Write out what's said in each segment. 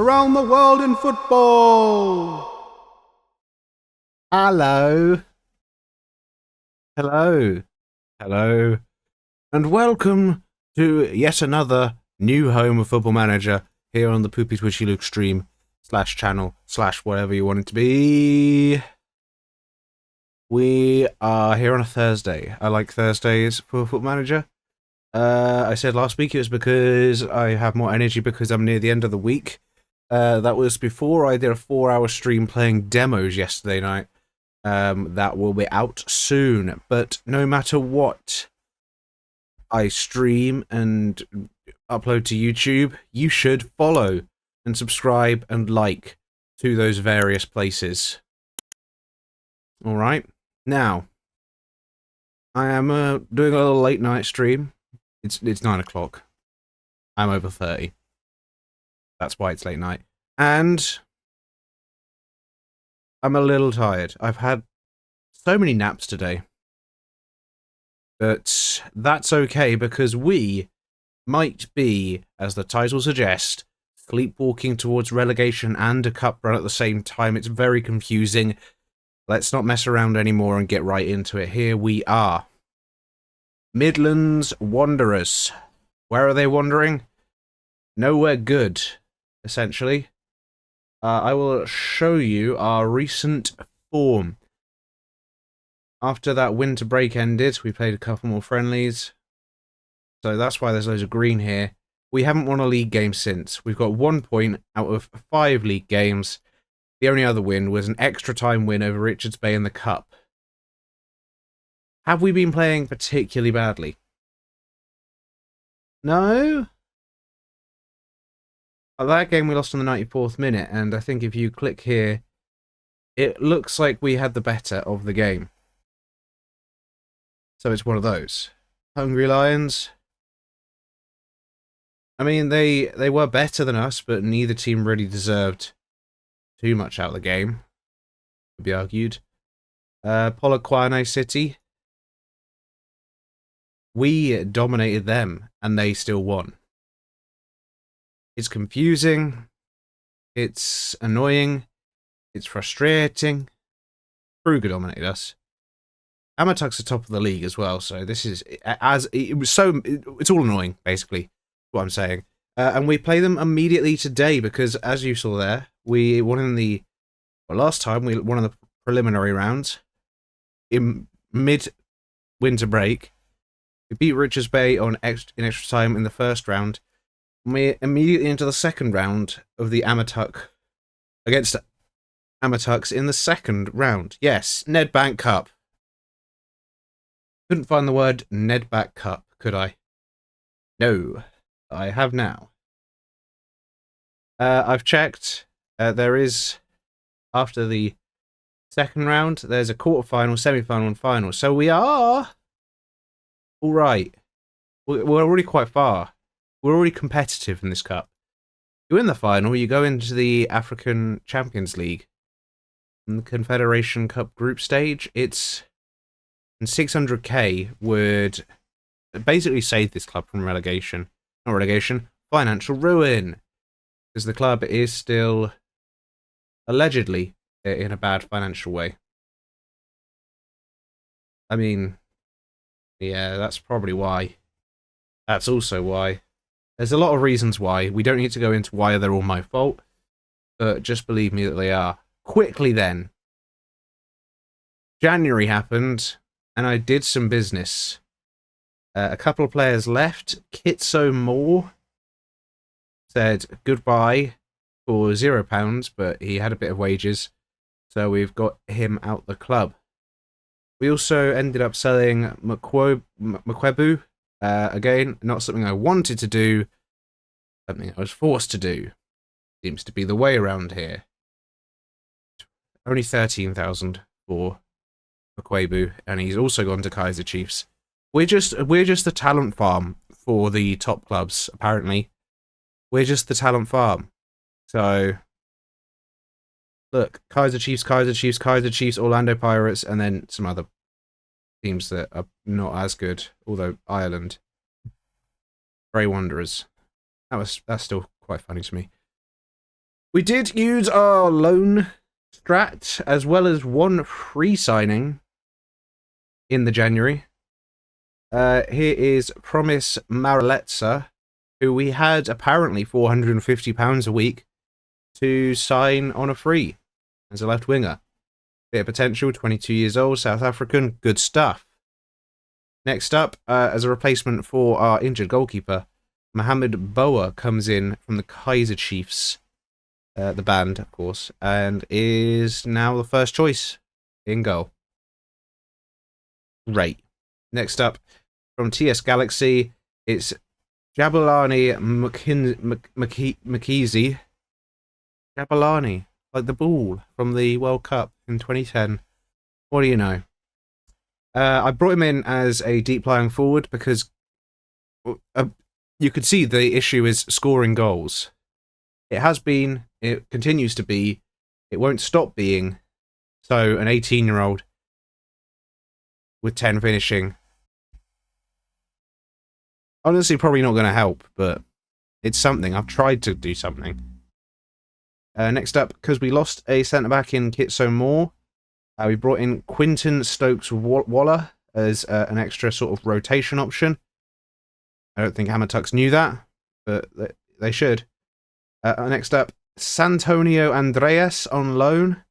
around the world in football. Hello. Hello. Hello. And welcome to yet another new home of Football Manager here on the Poopy Twitchy Luke stream / channel / whatever you want it to be. We are here on a Thursday. I like Thursdays for Football Manager. I said last week it was because I have more energy because I'm near the end of the week. That was before I did a 4-hour stream playing demos yesterday night. That will be out soon. But no matter what I stream and upload to YouTube, you should follow and subscribe and like to those various places. Alright, now, I am doing a little late night stream. It's 9 o'clock. I'm over 30. That's why it's late night. And I'm a little tired. I've had so many naps today. But that's okay because we might be, as the title suggests, sleepwalking towards relegation and a cup run at the same time. It's very confusing. Let's not mess around anymore and get right into it. Here we are. Midlands Wanderers. Where are they wandering? Nowhere good, essentially. I will show you our recent form. After that winter break ended, we played a couple more friendlies. So that's why there's loads of green here. We haven't won a league game since. We've got 1 point out of 5 league games. The only other win was an extra time win over Richards Bay in the Cup. Have we been playing particularly badly? No? That game we lost on the 94th minute, and I think if you click here, it looks like we had the better of the game. So it's one of those. Hungry Lions. I mean, they were better than us, but neither team really deserved too much out of the game, could be argued. Polokwane City. We dominated them, and they still won. It's confusing. It's annoying. It's frustrating. Kruger dominated us. Amatuk's the top of the league as well, so this is it's all annoying, basically, what I'm saying. And we play them immediately today because, as you saw there, we won in the last time we won in the preliminary rounds in mid-winter break. We beat Richards Bay in extra time in the first round. We're immediately into the second round of the Amatuk against Amatuks in the second round. Yes, Nedbank Cup. Couldn't find the word Nedbank Cup, could I? No, I have now. I've checked. There is, after the second round, there's a quarterfinal, semi-final, and final. So we are all right. We're already quite far. We're already competitive in this cup. You win the final, you go into the African Champions League. In the Confederation Cup group stage, it's... And 600k would basically save this club from relegation. Not relegation, financial ruin. Because the club is still allegedly in a bad financial way. I mean, yeah, that's probably why. That's also why. There's a lot of reasons why. We don't need to go into why they're all my fault. But just believe me that they are. Quickly then. January happened. And I did some business. A couple of players left. Kitso Moore said goodbye for £0, but he had a bit of wages. So we've got him out the club. We also ended up selling Mkwebu. Again, not something I wanted to do. Something I was forced to do. Seems to be the way around here. Only 13,000 for Mkwebu, and he's also gone to Kaiser Chiefs. We're just the talent farm for the top clubs, apparently. We're just the talent farm. So look, Kaiser Chiefs, Orlando Pirates, and then some other teams that are not as good, although Ireland. Bray Wanderers. That's still quite funny to me. We did use our loan strat as well as one free signing in the January. Here is Promise Mariletsa, who we had apparently £450 a week to sign on a free as a left winger. Bit of potential, 22 years old, South African, good stuff. Next up, as a replacement for our injured goalkeeper, Mohamed Boa comes in from the Kaiser Chiefs, the band, of course, and is now the first choice in goal. Great. Next up, from TS Galaxy, it's Jabulani Mkizi. Jabulani, like the ball from the World Cup in 2010. What do you know? I brought him in as a deep-lying forward because you could see the issue is scoring goals. It has been, it continues to be, it won't stop being. So an 18-year-old with 10 finishing, honestly, probably not going to help, but it's something. I've tried to do something. Next up, because we lost a centre-back in Kitso Moore, we brought in Quinton Stokes-Waller as an extra sort of rotation option. I don't think Hamatux knew that, but they should. Next up, Santonio Andreas on loan.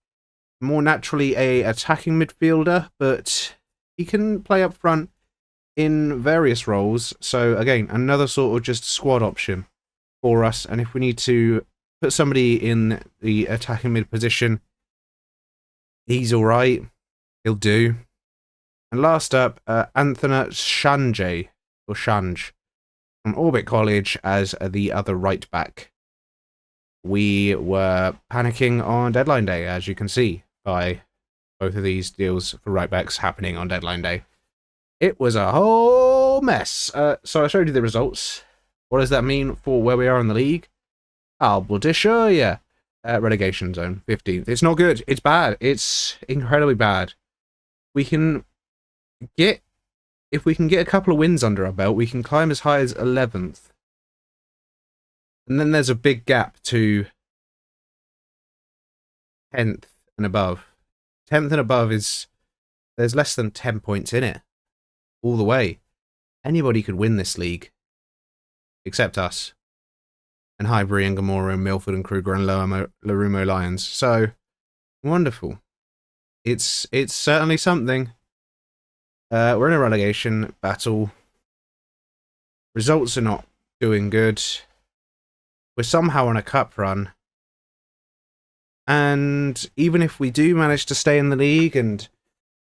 More naturally a attacking midfielder, but he can play up front in various roles. So again, another sort of just squad option for us. And if we need to put somebody in the attacking mid position, he's all right. He'll do. And last up, Anthony Shange, or Shange, from Orbit College as the other right back. We were panicking on deadline day, as you can see, by both of these deals for right backs happening on deadline day. It was a whole mess. So I showed you the results. What does that mean for where we are in the league? I'll bloody show you. Relegation zone, 15th. It's not good. It's bad. It's incredibly bad. We can get, if we can get a couple of wins under our belt, we can climb as high as 11th. And then there's a big gap to 10th and above. 10th and above is, there's less than 10 points in it. All the way. Anybody could win this league. Except us. And Highbury and Gomorrah and Milford and Kruger and Larumo Lions. So, wonderful. It's certainly something. We're in a relegation battle. Results are not doing good. We're somehow on a cup run. And even if we do manage to stay in the league and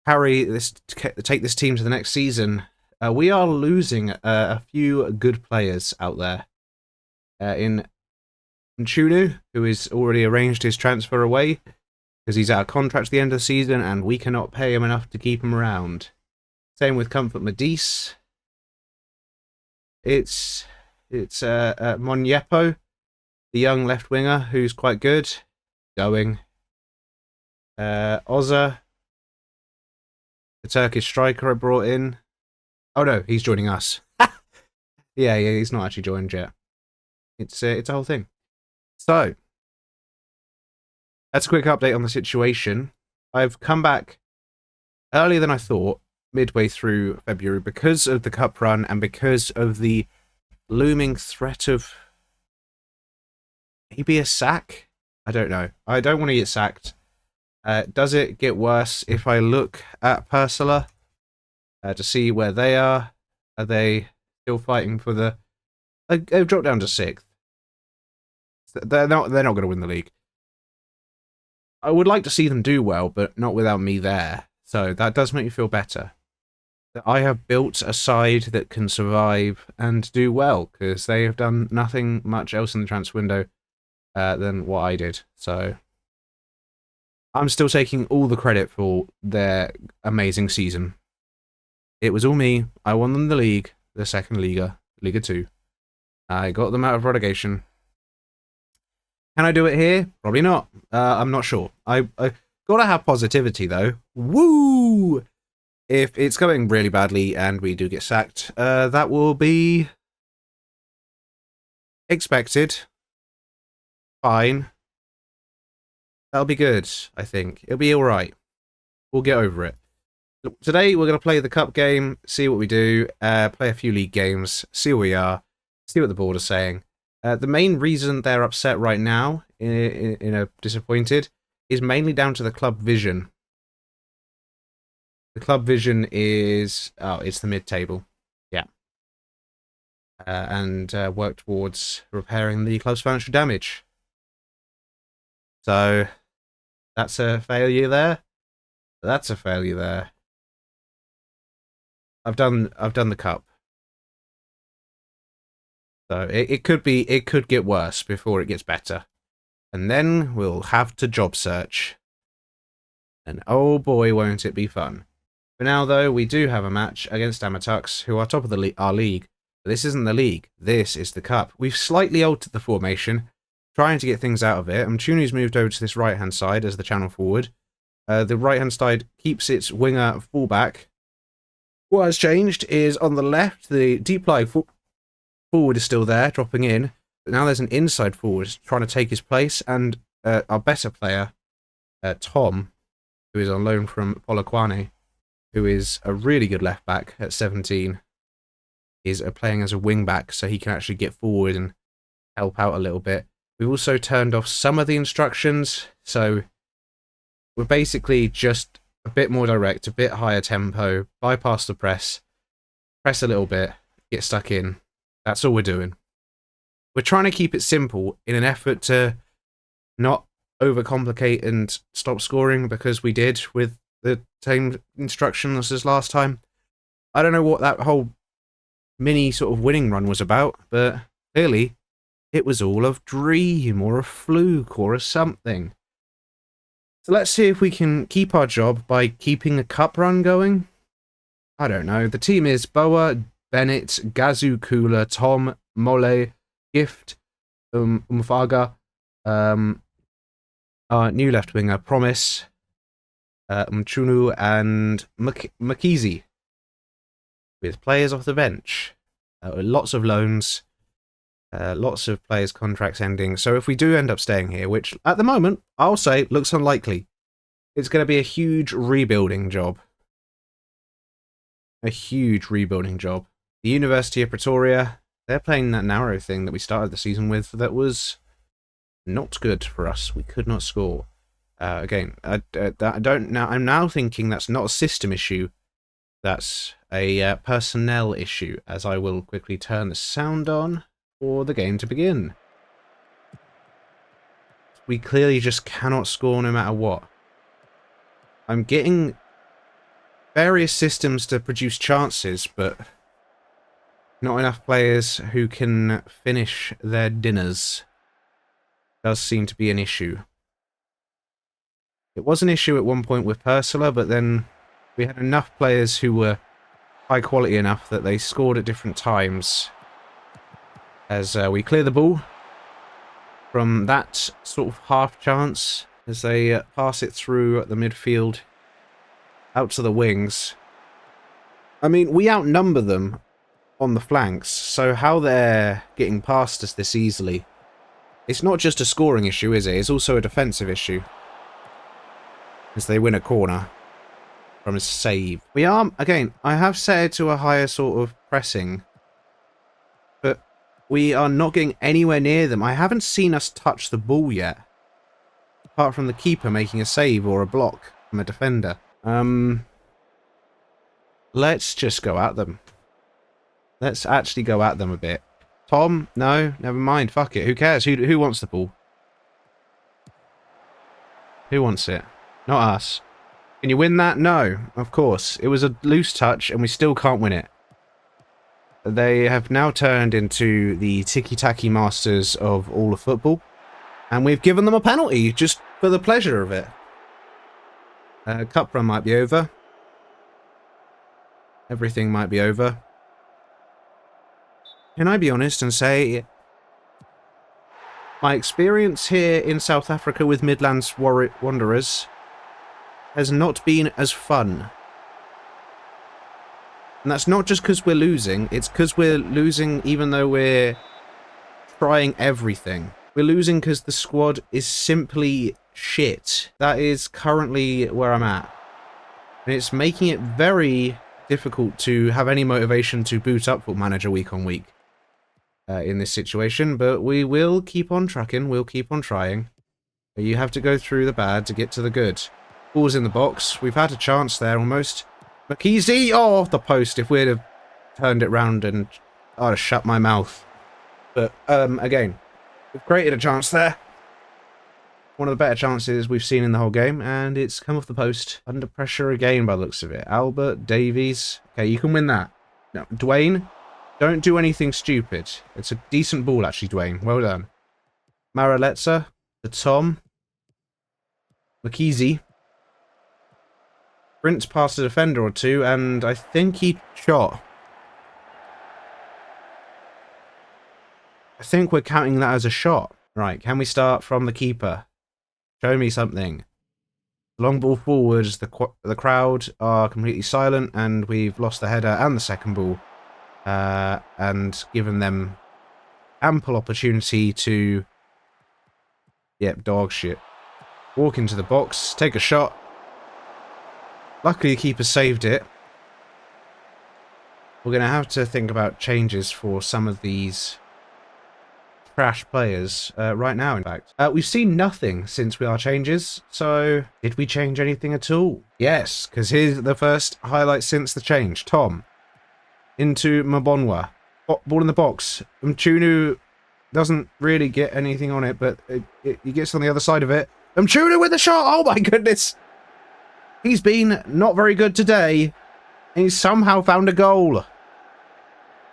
take this team to the next season, we are losing a few good players out there. In Nchunu, who has already arranged his transfer away because he's out of contract at the end of the season and we cannot pay him enough to keep him around. Same with Comfort Medis. It's Monyepo, the young left winger who's quite good. Going. Oza, the Turkish striker I brought in. Oh no, he's joining us. yeah, he's not actually joined yet. It's a whole thing. So, that's a quick update on the situation. I've come back earlier than I thought, midway through February, because of the cup run and because of the looming threat of maybe a sack. I don't know. I don't want to get sacked. Does it get worse if I look at Persela to see where they are? Are they still fighting for the... They've dropped down to 6th. They're not going to win the league. I would like to see them do well, but not without me there. So that does make me feel better. That I have built a side that can survive and do well, because they have done nothing much else in the transfer window than what I did. So I'm still taking all the credit for their amazing season. It was all me. I won them the league, the second Liga, Liga 2. I got them out of relegation. Can I do it here? Probably not. I'm not sure. I gotta have positivity though. Woo! If it's going really badly and we do get sacked, that will be expected. Fine. That'll be good, I think. It'll be alright. We'll get over it. Today, we're going to play the cup game, see what we do, play a few league games, see where we are, see what the board is saying. The main reason they're upset right now, disappointed, is mainly down to the club vision. The club vision is... oh, it's the mid-table. Yeah. And work towards repairing the club's financial damage. So, that's a failure there. That's a failure there. I've done the cup. So it could get worse before it gets better. And then we'll have to job search. And oh boy, won't it be fun. For now though, we do have a match against Amatux, who are top of our league. But this isn't the league, this is the cup. We've slightly altered the formation, trying to get things out of it. Chunu's moved over to this right hand side as the channel forward. The right hand side keeps its winger fullback. What has changed is on the left, the deep line forward is still there, dropping in. But now there's an inside forward trying to take his place, and our better player, Tom, who is on loan from Polokwane, who is a really good left back at 17, is playing as a wing back, so he can actually get forward and help out a little bit. We've also turned off some of the instructions, so we're basically just a bit more direct, a bit higher tempo, bypass the press a little bit, get stuck in. That's all we're doing. We're trying to keep it simple in an effort to not overcomplicate and stop scoring, because we did with the same instructions as last time. I don't know what that whole mini sort of winning run was about, but clearly it was all a dream or a fluke or a something. So let's see if we can keep our job by keeping a cup run going. I don't know. The team is Boa, Bennett, Gazu, Kula, Tom, Mole, Gift, Umfaga, our new left winger, Promise, Mchunu, and Makizi, with players off the bench. Lots of loans, lots of players' contracts ending. So if we do end up staying here, which at the moment, I'll say, looks unlikely, it's going to be a huge rebuilding job. A huge rebuilding job. The University of Pretoria, they're playing that narrow thing that we started the season with that was not good for us. We could not score. Again, I'm now thinking that's not a system issue. That's a personnel issue, as I will quickly turn the sound on for the game to begin. We clearly just cannot score no matter what. I'm getting various systems to produce chances, but not enough players who can finish their dinners. Does seem to be an issue. It was an issue at one point with Persula, but then we had enough players who were high quality enough that they scored at different times. As we clear the ball from that sort of half chance, as they pass it through the midfield out to the wings. I mean, we outnumber them on the flanks, so how they're getting past us this easily, it's not just a scoring issue, is it? It's also a defensive issue, as they win a corner from a save. We are, again, I have set it to a higher sort of pressing, but we are not getting anywhere near them. I haven't seen us touch the ball yet, apart from the keeper making a save or a block from a defender. Let's just go at them. Let's actually go at them a bit. Tom? No? Never mind. Fuck it. Who cares? Who wants the ball? Who wants it? Not us. Can you win that? No. Of course. It was a loose touch and we still can't win it. They have now turned into the tiki-taki masters of all of football. And we've given them a penalty just for the pleasure of it. Cup run might be over. Everything might be over. Can I be honest and say my experience here in South Africa with Midlands Wanderers has not been as fun. And that's not just because we're losing, it's because we're losing even though we're trying everything. We're losing because the squad is simply shit. That is currently where I'm at. And it's making it very difficult to have any motivation to boot up Football Manager week on week in this situation, but we will keep on trucking, we'll keep on trying. You have to go through the bad to get to the good. Ball's in the box, we've had a chance there almost. McKeezy, oh, off the post. If we'd have turned it round and I'd have shut my mouth. But, again, we've created a chance there. One of the better chances we've seen in the whole game, and it's come off the post. Under pressure again by the looks of it. Albert, Davies. Okay, you can win that. No, Dwayne, don't do anything stupid. It's a decent ball, actually, Dwayne. Well done. Maraletza, the Tom. McKeezy. Sprints past a defender or two, and I think he shot. I think we're counting that as a shot. Right, can we start from the keeper? Show me something. Long ball forwards, the crowd are completely silent, and we've lost the header and the second ball. And given them ample opportunity to... Yep, dog shit. Walk into the box, take a shot. Luckily the keeper saved it. We're going to have to think about changes for some of these trash players right now, in fact. We've seen nothing since our changes, so did we change anything at all? Yes, because here's the first highlight since the change. Tom into Mbonwa. Ball in the box. Mchunu doesn't really get anything on it, but he gets on the other side of it. Mchunu with the shot! Oh my goodness! He's been not very good today, and he's somehow found a goal.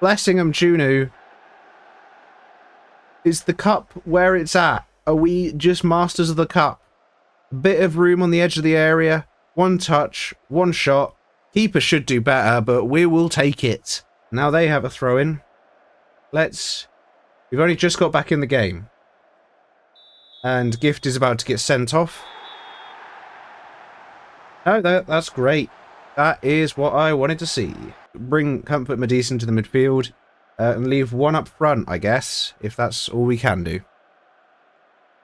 Blessing Mchunu. Is the cup where it's at? Are we just masters of the cup? A bit of room on the edge of the area. One touch, one shot. Keeper should do better, but we will take it. Now they have a throw-in. We've only just got back in the game. And Gift is about to get sent off. Oh, that's great. That is what I wanted to see. Bring Comfort Madison to the midfield. And leave one up front, I guess, if that's all we can do.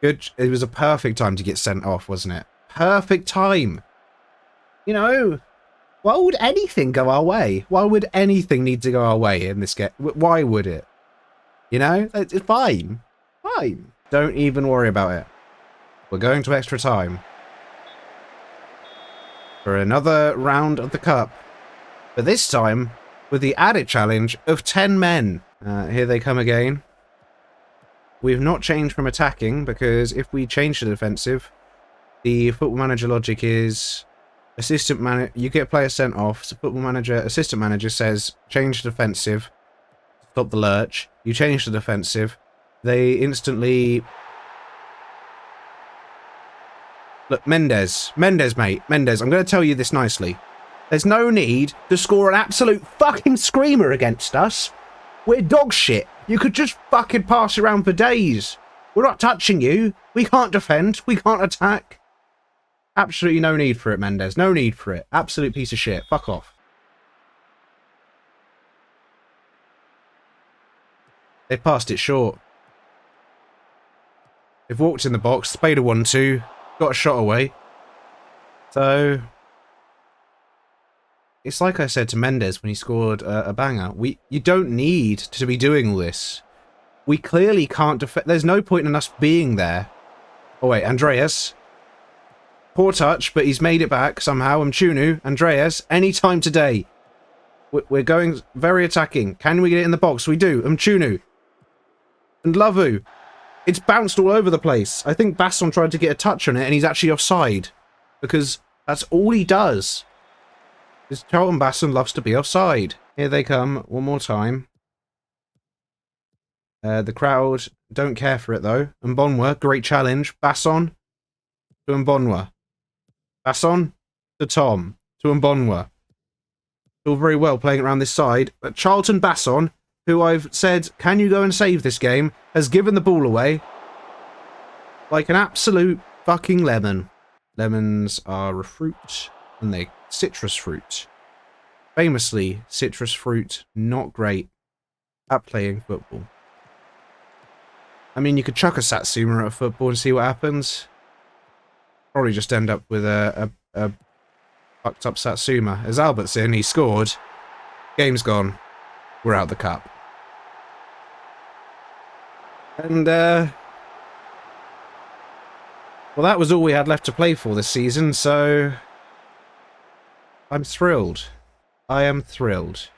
Good. It was a perfect time to get sent off, wasn't it? Perfect time. You know, why would anything go our way? Why would anything need to go our way in this game? Why would it? You know, it's fine. Fine. Don't even worry about it. We're going to extra time. For another round of the cup. But this time, with the added challenge of 10 men. Here they come again. We've not changed from attacking, because if we change to defensive, the Football Manager logic is assistant manager. You get player sent off, so Football Manager, assistant manager says change to defensive, stop the lurch. You change to defensive, they instantly... Look, Mendes, mate, Mendes, I'm going to tell you this nicely. There's no need to score an absolute fucking screamer against us. We're dog shit. You could just fucking pass around for days. We're not touching you. We can't defend. We can't attack. Absolutely no need for it, Mendes. No need for it. Absolute piece of shit. Fuck off. They passed it short. They've walked in the box. Spade a 1-2. Got a shot away. So... It's like I said to Mendes when he scored a banger. You don't need to be doing all this. We clearly can't defend. There's no point in us being there. Oh wait, Andreas. Poor touch, but he's made it back somehow. Mchunu, Andreas, any time today. We're going very attacking. Can we get it in the box? We do. Mchunu. And Lavu. It's bounced all over the place. I think Basson tried to get a touch on it and he's actually offside. Because that's all he does. Because Charlton Basson loves to be offside. Here they come, one more time. The crowd don't care for it, though. Mbonwa, great challenge. Basson to Mbonwa. Basson to Tom. To Mbonwa. All very well playing around this side. But Charlton Basson, who I've said, can you go and save this game, has given the ball away. Like an absolute fucking lemon. Lemons are a fruit, and they citrus fruit. Famously, citrus fruit, not great at playing football. I mean, you could chuck a Satsuma at football and see what happens. Probably just end up with a fucked up Satsuma. As Albert's in, he scored. Game's gone. We're out the cup. And, well, that was all we had left to play for this season, so I'm thrilled. I am thrilled.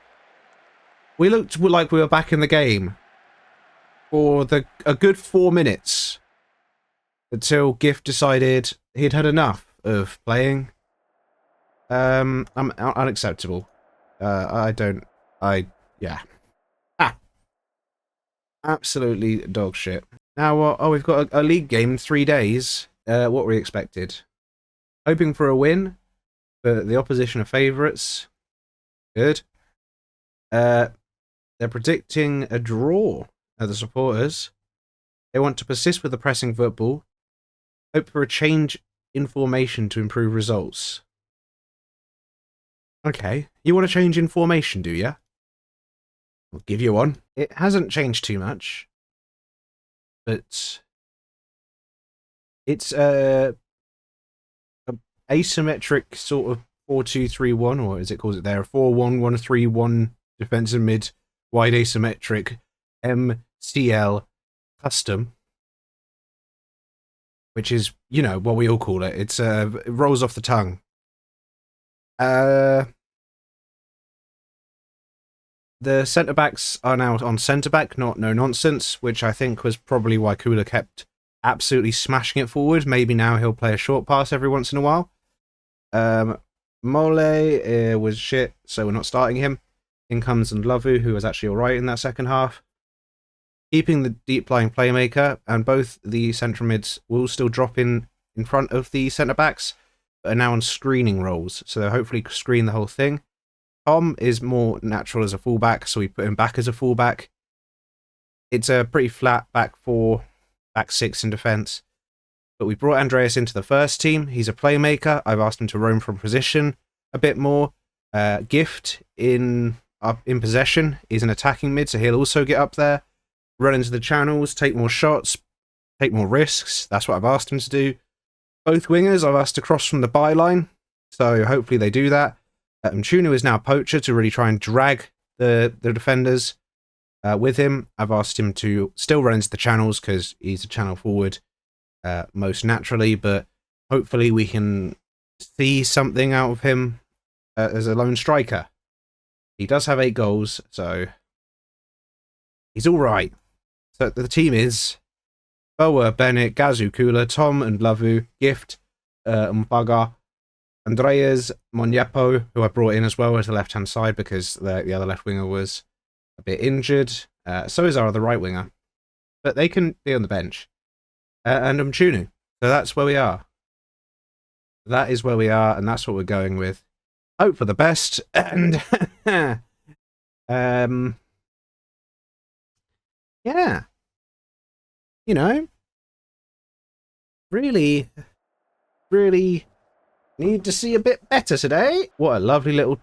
We looked like we were back in the game for a good 4 minutes until Gift decided he'd had enough of playing. Unacceptable. Yeah. Ah. Absolutely dog shit. Now, we've got a league game in 3 days. What we expected. Hoping for a win, but the opposition are favourites. Good. They're predicting a draw at the supporters. They want to persist with the pressing football. Hope for a change in formation to improve results. Okay, you want to change in formation, do you? I'll give you one. It hasn't changed too much, but it's a asymmetric sort of 4-2-3-1, or as it calls it there, 4-1-1-3-1 defensive mid, wide asymmetric MCL custom, which is, you know, what we all call it. It rolls off the tongue. The centre-backs are now on centre-back, not no nonsense, which I think was probably why Kula kept absolutely smashing it forward. Maybe now he'll play a short pass every once in a while. Mole was shit, so we're not starting him. In comes Ndlovu, who was actually alright in that second half. Keeping the deep-lying playmaker, and both the central mids will still drop in front of the centre-backs, but are now on screening roles, so they'll hopefully screen the whole thing. Tom is more natural as a fullback, so we put him back as a fullback. It's a pretty flat back four, back six in defence. But we brought Andreas into the first team. He's a playmaker. I've asked him to roam from position a bit more. Gift in possession is an attacking mid, so he'll also get up there, run into the channels, take more shots, take more risks. That's what I've asked him to do. Both wingers I've asked to cross from the byline, so hopefully they do that. Mchunu is now poacher to really try and drag the defenders with him. I've asked him to still run into the channels because he's a channel forward most naturally, but hopefully we can see something out of him as a lone striker. He does have 8 goals, so he's all right. So the team is Boa, Bennett, Gazu, Kula, Tom and Ndlovu, Gift, Mbaga, Andreas, Monyepo, who I brought in as well as the left-hand side because the other left winger was a bit injured. So is our other right winger. But they can be on the bench. And Mchunu. So that's where we are. That is where we are, and that's what we're going with. Hope for the best, and yeah. You know, really need to see a bit better today. What a lovely little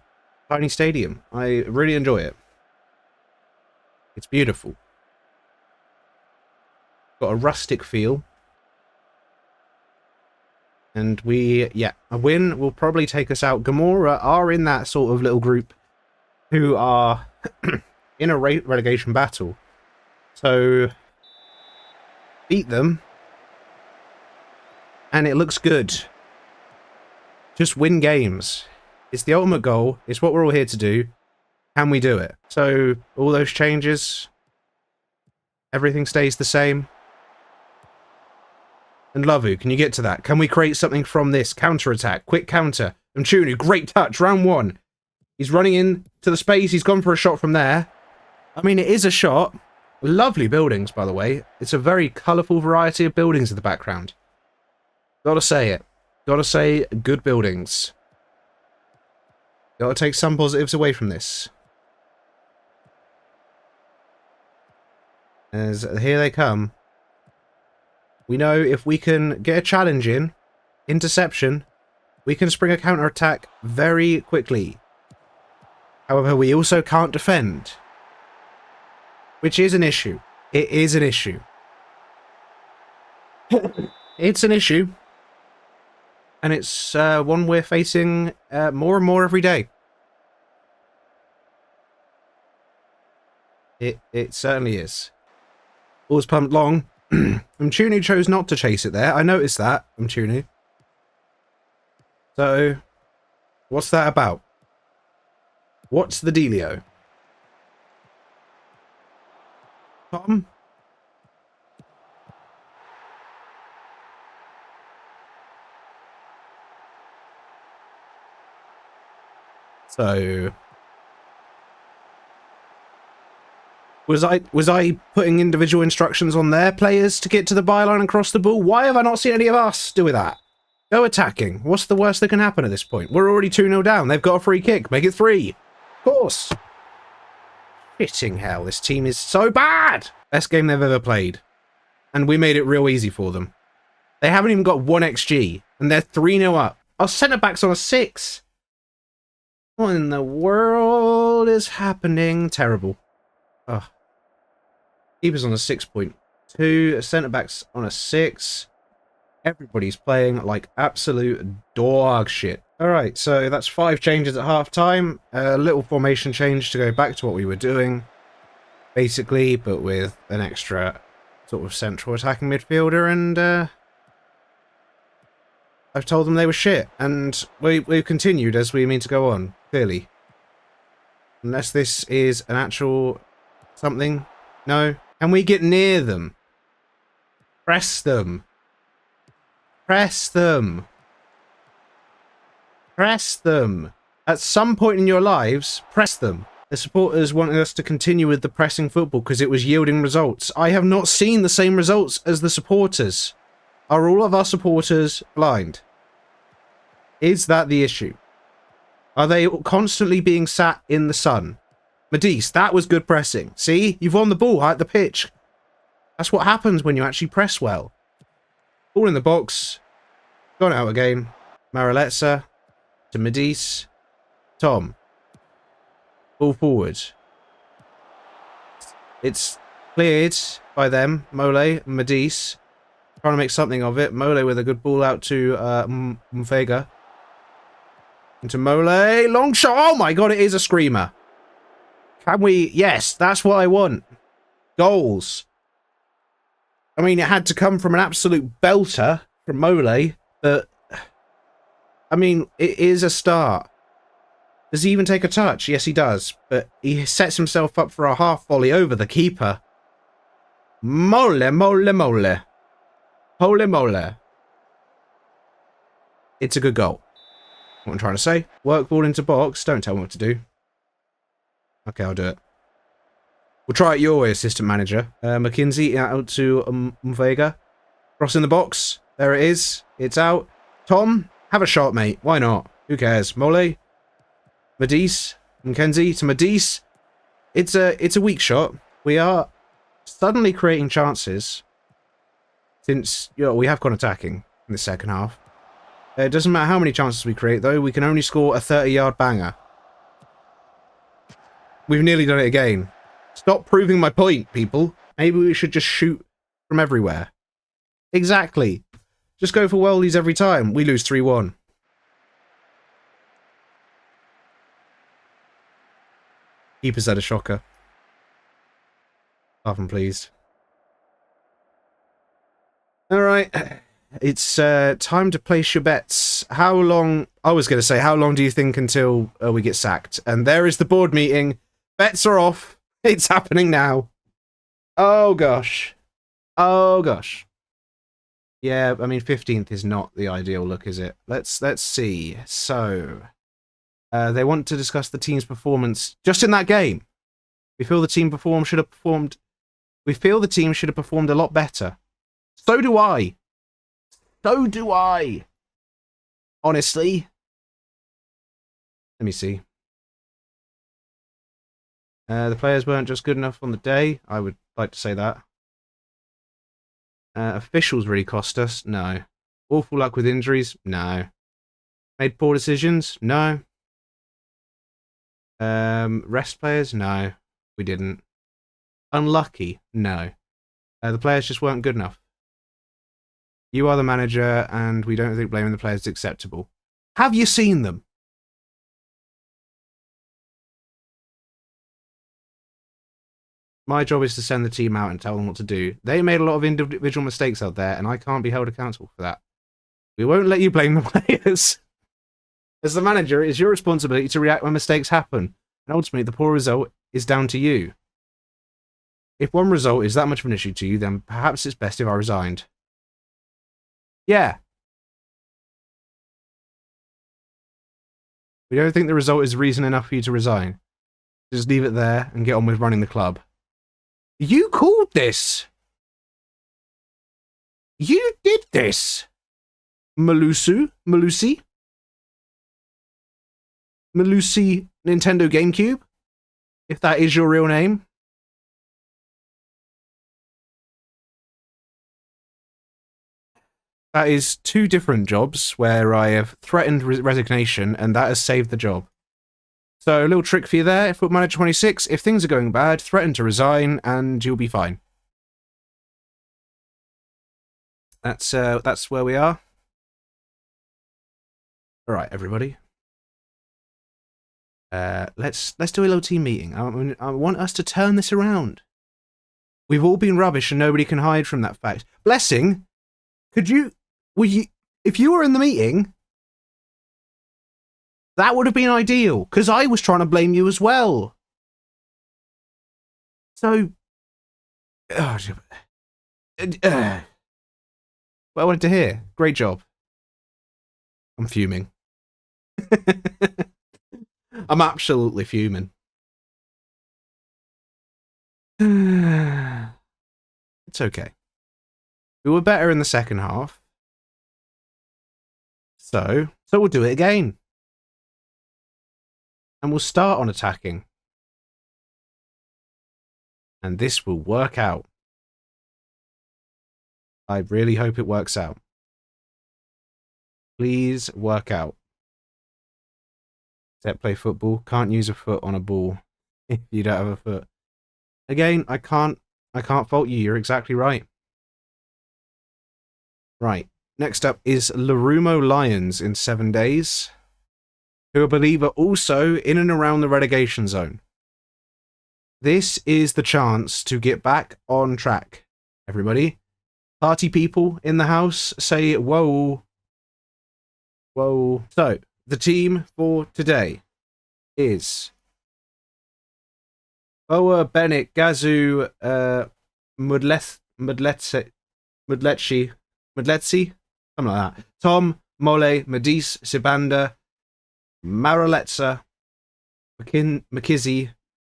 tiny stadium. I really enjoy it. It's beautiful. Got a rustic feel. And a win will probably take us out. Gamora are in that sort of little group who are in a relegation battle. So, beat them. And it looks good. Just win games. It's the ultimate goal. It's what we're all here to do. Can we do it? So, all those changes. Everything stays the same. And Ndlovu, can you get to that? Can we create something from this? Counter-attack. Quick counter. Mchunu, great touch. Round 1. He's running in to the space. He's gone for a shot from there. I mean, it is a shot. Lovely buildings, by the way. It's a very colourful variety of buildings in the background. Gotta say it. Gotta say, good buildings. Gotta take some positives away from this. As here they come. We know if we can get a challenge in, interception, we can spring a counter-attack very quickly. However, we also can't defend. Which is an issue. It is an issue. It's an issue. And it's one we're facing more and more every day. It certainly is. Ball's pumped long. Mchunu chose not to chase it there. I noticed that, Mchunu. So, what's that about? What's the dealio? Tom? So... Was I putting individual instructions on their players to get to the byline and cross the ball? Why have I not seen any of us do that? Go attacking. What's the worst that can happen at this point? We're already 2-0 down. They've got a free kick. Make it 3. Of course. Shitting hell, this team is so bad. Best game they've ever played. And we made it real easy for them. They haven't even got 1 XG. And they're 3-0 up. Our centre-back's on a 6. What in the world is happening? Terrible. Ugh. Keeper's on a 6.2. Centre-back's on a 6. Everybody's playing like absolute dog shit. Alright, so that's 5 changes at half-time. A little formation change to go back to what we were doing, basically, but with an extra sort of central attacking midfielder, and I've told them they were shit, and we've continued as we mean to go on, clearly. Unless this is an actual something. No. Can we get near them? Press them. Press them. Press them. At some point in your lives, press them. The supporters wanted us to continue with the pressing football because it was yielding results. I have not seen the same results as the supporters. Are all of our supporters blind? Is that the issue? Are they constantly being sat in the sun? Matisse, that was good pressing. See? You've won the ball at the pitch. That's what happens when you actually press well. Ball in the box. Gone out again. Mariletsa. To Matisse. Tom. Ball forward. It's cleared by them. Mole. Matisse. Trying to make something of it. Mole with a good ball out to Mfega. Into Mole. Long shot. Oh my god, it is a screamer. Can we... Yes, that's what I want. Goals. I mean, it had to come from an absolute belter from Mole, but... I mean, it is a start. Does he even take a touch? Yes, he does. But he sets himself up for a half volley over the keeper. Mole, mole, mole. Holy mole. It's a good goal. What I'm trying to say. Work ball into box. Don't tell me what to do. Okay, I'll do it. We'll try it your way, assistant manager. McKinsey out to Vega. Crossing the box. There it is. It's out. Tom, have a shot, mate. Why not? Who cares? Mole. Matisse. McKenzie to Matisse. It's a weak shot. We are suddenly creating chances. Since we have gone attacking in the second half. It doesn't matter how many chances we create, though. We can only score a 30-yard banger. We've nearly done it again. Stop proving my point, people. Maybe we should just shoot from everywhere. Exactly. Just go for worldies every time. We lose 3-1. Keeper's had a shocker. Half and pleased. Alright. It's time to place your bets. How long... I was going to say, how long do you think until we get sacked? And there is the board meeting. Bets are off. It's happening now. Oh, gosh. Oh, gosh. Yeah, I mean, 15th is not the ideal look, is it? Let's see. So, they want to discuss the team's performance just in that game. We feel the team should have performed... We feel the team should have performed a lot better. So do I. So do I. Honestly. Let me see. The players weren't just good enough on the day. I would like to say that. Officials really cost us. No. Awful luck with injuries. No. Made poor decisions. No. Rest players. No. We didn't. Unlucky. No. The players just weren't good enough. You are the manager, and we don't think blaming the players is acceptable. Have you seen them? My job is to send the team out and tell them what to do. They made a lot of individual mistakes out there, and I can't be held accountable for that. We won't let you blame the players. As the manager, it is your responsibility to react when mistakes happen, and ultimately the poor result is down to you. If one result is that much of an issue to you, then perhaps it's best if I resigned. Yeah. We don't think the result is reason enough for you to resign. Just leave it there and get on with running the club. You called this! You did this! Malusi? Nintendo GameCube? If that is your real name? That is 2 different jobs where I have threatened resignation, and that has saved the job. So, a little trick for you there, Football Manager 26, if things are going bad, threaten to resign, and you'll be fine. That's where we are. Alright, everybody. Let's do a little team meeting. I want us to turn this around. We've all been rubbish, and nobody can hide from that fact. Blessing, if you were in the meeting, that would have been ideal, because I was trying to blame you as well. So, what I wanted to hear. Great job. I'm fuming. I'm absolutely fuming. It's okay. We were better in the second half. So we'll do it again. And we'll start on attacking. And this will work out. I really hope it works out. Please work out. Set play football. Can't use a foot on a ball if you don't have a foot. Again, I can't fault you. You're exactly right. Right. Next up is Larumo Lions in 7 days, who I believe are also in and around the relegation zone. This is the chance to get back on track. Everybody, party people in the house, say whoa. Whoa. So, the team for today is Boa, Bennett, Gazu, Mudletsi, something like that. Tom, Mole, Medis, Sibanda, Maraletsa, McKizzy,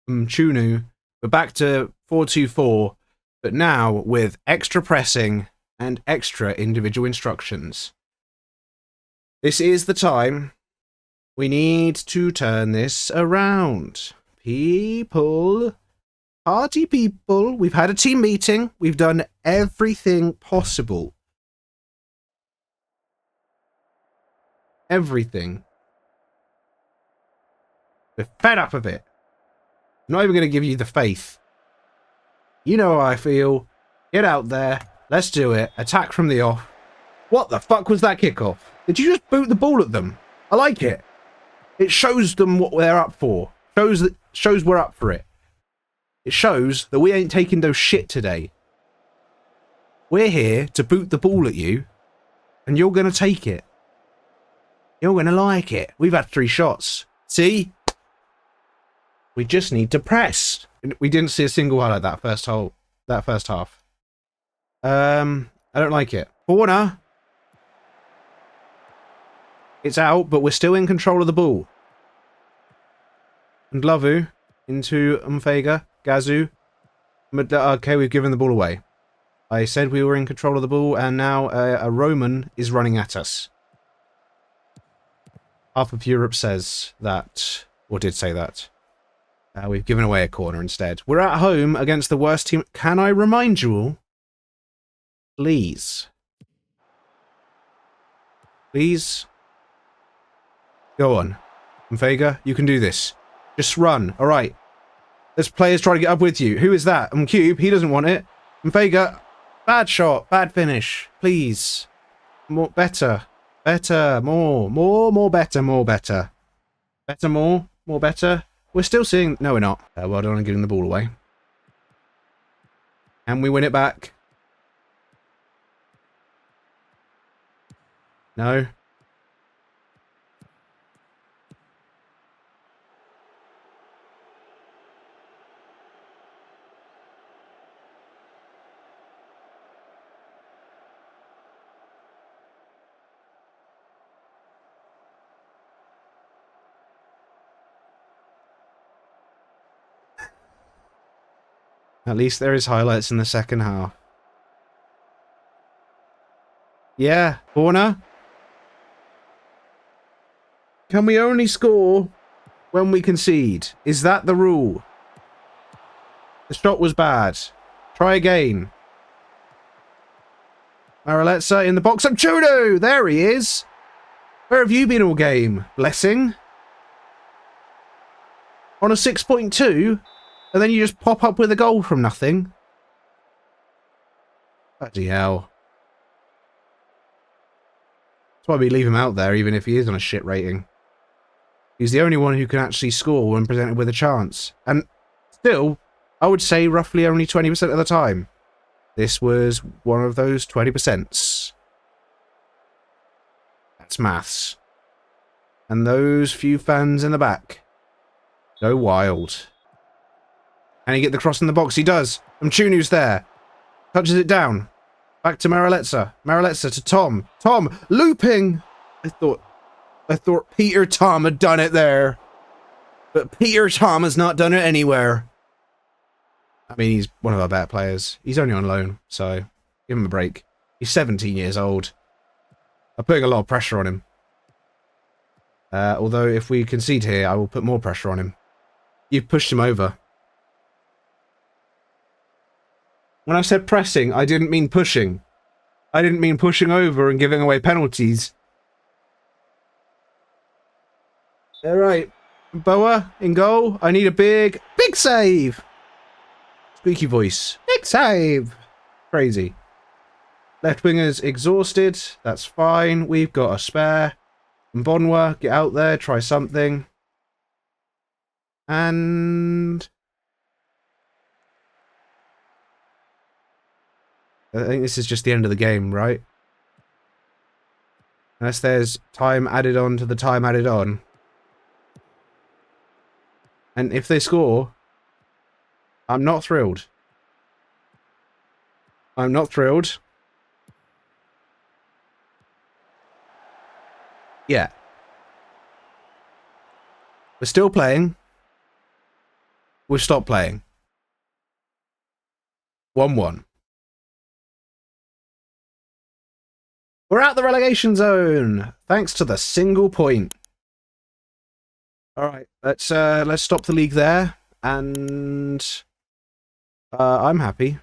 Mchunu. We're back to 4-2-4, but now with extra pressing and extra individual instructions. This is the time. We need to turn this around. People, party people, we've had a team meeting. We've done everything possible. Everything. We're fed up of it. I'm not even going to give you the faith. You know how I feel. Get out there. Let's do it. Attack from the off. What the fuck was that kickoff? Did you just boot the ball at them? I like it. It shows them what they're up for. Shows we're up for it. It shows that we ain't taking those shit today. We're here to boot the ball at you, and you're going to take it. You're going to like it. We've had 3 shots. See? We just need to press. We didn't see a single highlight that first half. I don't like it. Corner. It's out, but we're still in control of the ball. And Lavu into Umfega, Gazu. Okay, we've given the ball away. I said we were in control of the ball, and now a Roman is running at us. Half of Europe says that, or did say that. We've given away a corner instead. We're at home against the worst team. Can I remind you all? Please. Please. Go on. Mfega, you can do this. Just run. All right. There's players trying to get up with you. Who is that? Cube. He doesn't want it. Mfega. Bad shot. Bad finish. Please. More, better. Better. More. More, better. More, better. Better, more. More, better. We're still seeing... No, we're not. Well done on giving the ball away. And we win it back. No. At least there is highlights in the second half. Yeah, corner. Can we only score when we concede? Is that the rule? The shot was bad. Try again. Marilezza in the box. Chudo! There he is. Where have you been all game? Blessing? On a 6.2? And then you just pop up with a goal from nothing? Bloody hell. That's why we leave him out there, even if he is on a shit rating. He's the only one who can actually score when presented with a chance. And still, I would say roughly only 20% of the time. This was one of those 20%. That's maths. And those few fans in the back go wild. Can he get the cross in the box? He does. Mchunu's there. Touches it down. Back to Marilezza. Marilezza to Tom. Tom looping. I thought Peter Tom had done it there. But Peter Tom has not done it anywhere. I mean, he's one of our better players. He's only on loan, so give him a break. He's 17 years old. I'm putting a lot of pressure on him. Although if we concede here, I will put more pressure on him. You've pushed him over. When I said pressing, I didn't mean pushing. I didn't mean pushing over and giving away penalties. All right. Boa in goal. I need a big save. Squeaky voice. Big save. Crazy. Left wingers exhausted. That's fine. We've got a spare. Mbonwa, get out there. Try something. And... I think this is just the end of the game, right? Unless there's time added on to the time added on. And if they score, I'm not thrilled. I'm not thrilled. Yeah. We're still playing. We've stopped playing. 1-1. We're out the relegation zone, thanks to the single point. All right, let's stop the league there, and I'm happy.